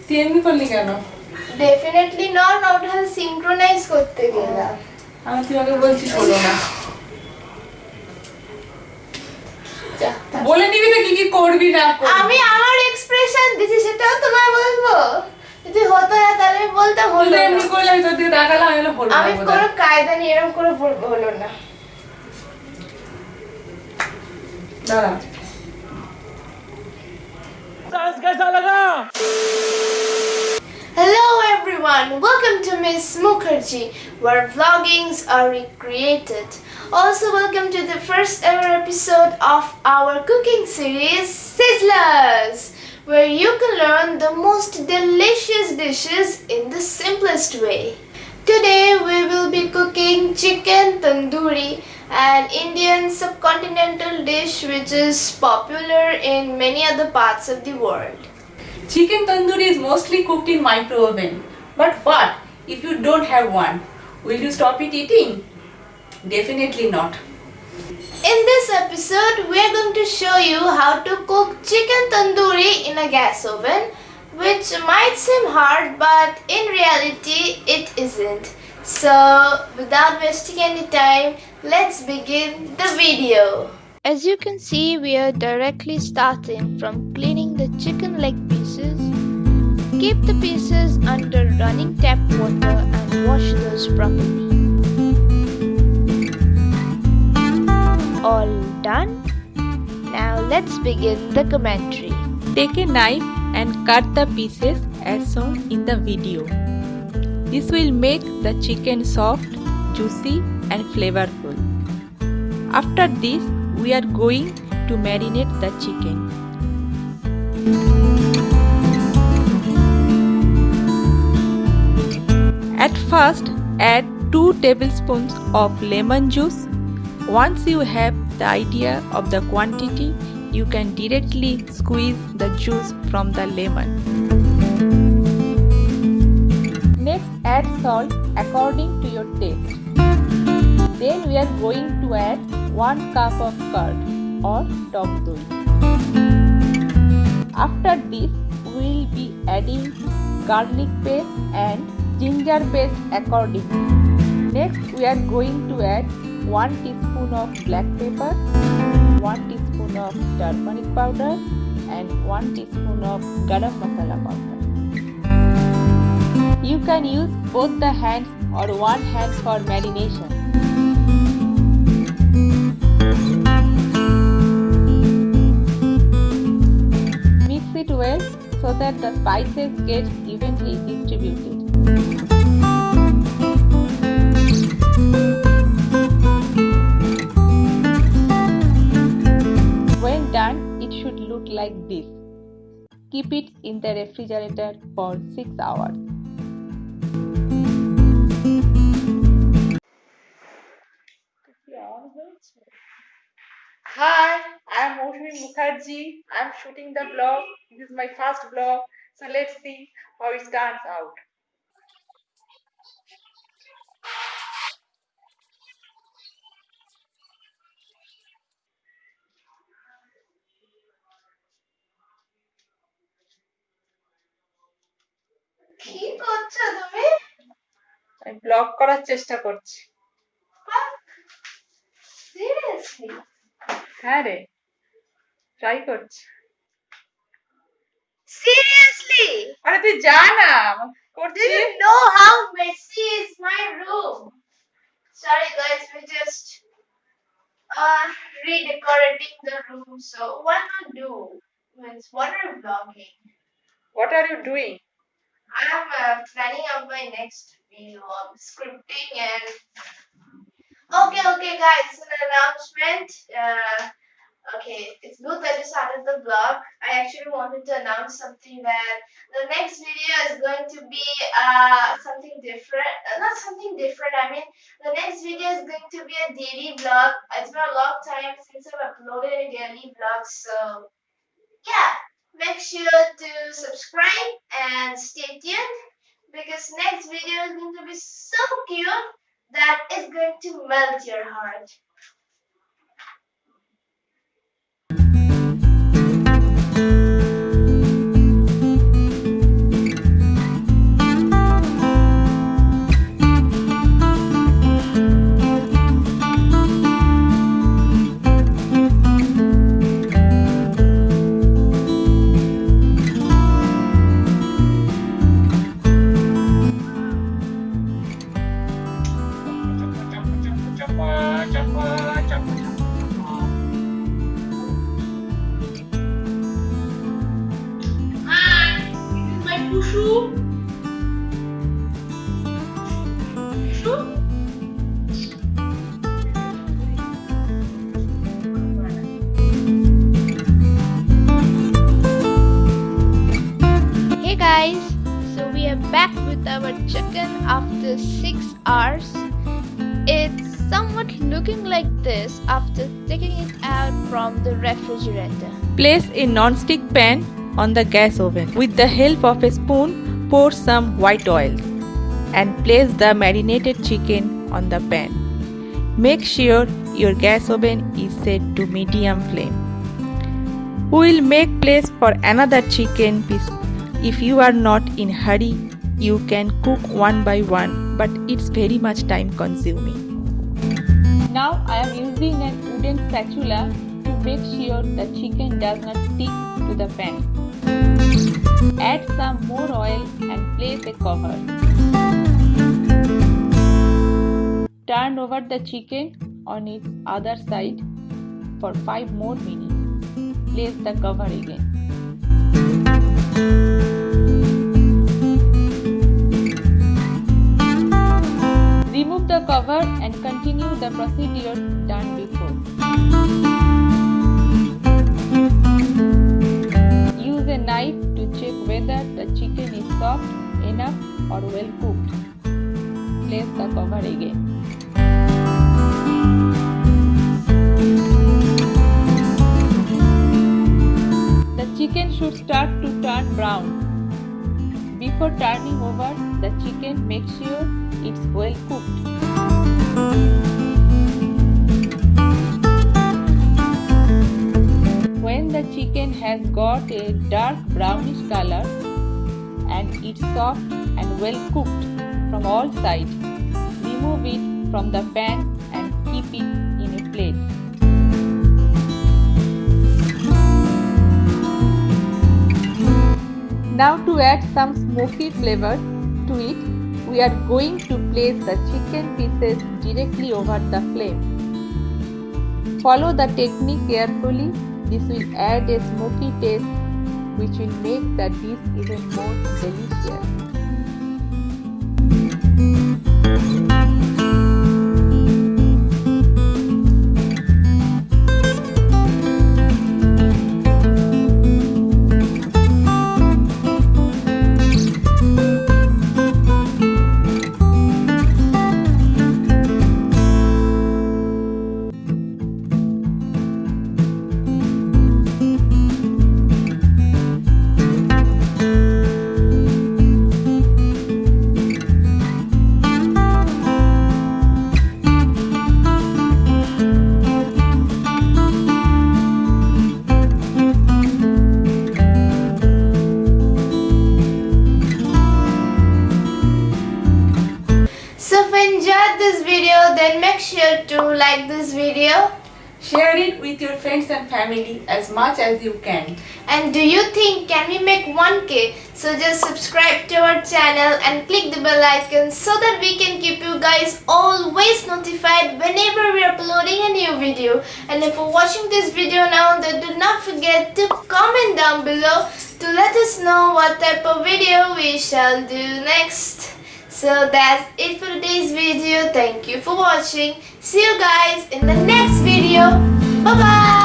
সেমনি করলি কেন? ডেফিনেটলি নট, না ওটা সিনক্রোনাইজ করতে গেলাম। আমি তুই আগে বলছিস হলো না। বলে দিবি তো কি কি করবি না করবি। আমি আমার এক্সপ্রেশন দিছি, সেটাও তোমায় বলবো। যদি হতো না তাহলে আমি বলতাম হলো না। এমনি করলে আমি তোর দিকে তাকালাম, আমি হলো না। আমি কোনো কায়দা নিয়ে এরকম করে বলবো হলো না। দাঁড়া। कैसा लगा? Hello everyone, welcome to Miss Mukherjee, where vloggings are recreated. Also welcome to the first ever episode of our cooking series, Sizzlers, where you can learn the most delicious dishes in the simplest way. Today we will be cooking chicken tandoori, an Indian subcontinental dish which is popular in many other parts of the world. Chicken tandoori is mostly cooked in micro oven. But what if you don't have one? Will you stop it eating? Definitely not. In this episode, we are going to show you how to cook chicken tandoori in a gas oven, which might seem hard, but in reality, it isn't. So, without wasting any time, let's begin the video. As you can see, we are directly starting from cleaning the chicken leg pieces. Keep the pieces under running tap water and wash those properly. All done? Now let's begin the commentary. Take a knife and cut the pieces as shown in the video. This will make the chicken soft, juicy and flavorful. After this, we are going to marinate the chicken. At first, add 2 tablespoons of lemon juice. Once you have the idea of the quantity, you can directly squeeze the juice from the lemon. Next, add salt according to your taste. Then we are going to add 1 cup of curd or tok doi. After this, we will be adding garlic paste and ginger paste accordingly. Next, we are going to add 1 teaspoon of black pepper, 1 teaspoon of turmeric powder and 1 teaspoon of garam masala powder. You can use both the hands or one hand for marination. Mix it well so that the spices get evenly distributed. When done, it should look like this. Keep it in the refrigerator for 6 hours. Hi, I am Rani Mukherjee. I am shooting the vlog. This is my first vlog. So let's see how it turns out. কি করছো তুমি? আমি blog করার চেষ্টা করছি। Seriously? হ্যাঁ রে, try করছি। Seriously? আরে তুই যা না, Do করছি। you know how messy is my room? Sorry guys, we're just redecorating the room, so what not do? Means what are you vlogging? What are you doing? I'm planning out my next video. I'm scripting and okay guys, it's an announcement. Okay, it's good that you started the vlog. I actually wanted to announce something, that the next video is going to be something different. Not something different, I mean the next video is going to be a daily vlog. It's been a long time since I've uploaded a daily vlog, so yeah, make sure to subscribe and stay tuned, because next video is going to be so cute that is going to melt your heart. guys, so we are back with our chicken after 6 hours. It's somewhat looking like this after taking it out from the refrigerator. Place a non-stick pan on the gas oven. With the help of a spoon, pour some white oil and place the marinated chicken on the pan. Make sure your gas oven is set to medium flame. We will make place for another chicken piece. If you are not in hurry, you can cook one by one, but it's very much time consuming. Now I am using a wooden spatula to make sure the chicken does not stick to the pan. Add some more oil and place a cover. Turn over the chicken on its other side for 5 more minutes. Place the cover again. Remove the cover and continue the procedure done before. Use a knife to check whether the chicken is soft enough or well cooked. Place the cover again. The chicken should start to turn brown. Before turning over the chicken, make sure it's well cooked. When the chicken has got a dark brownish color and it's soft and well cooked from all sides, remove it from the pan and keep it in a plate. Now to add some smoky flavor to it, we are going to place the chicken pieces directly over the flame. Follow the technique carefully. This will add a smoky taste which will make the dish even more delicious. So if you enjoyed this video, then make sure to like this video. Share it with your friends and family as much as you can. And do you think can we make 1K? So just subscribe to our channel and click the bell icon so that we can keep you guys always notified whenever we are uploading a new video. And if you're watching this video now, then do not forget to comment down below to let us know what type of video we shall do next. So that's it for today's video. Thank you for watching. See you guys in the next video. Bye bye.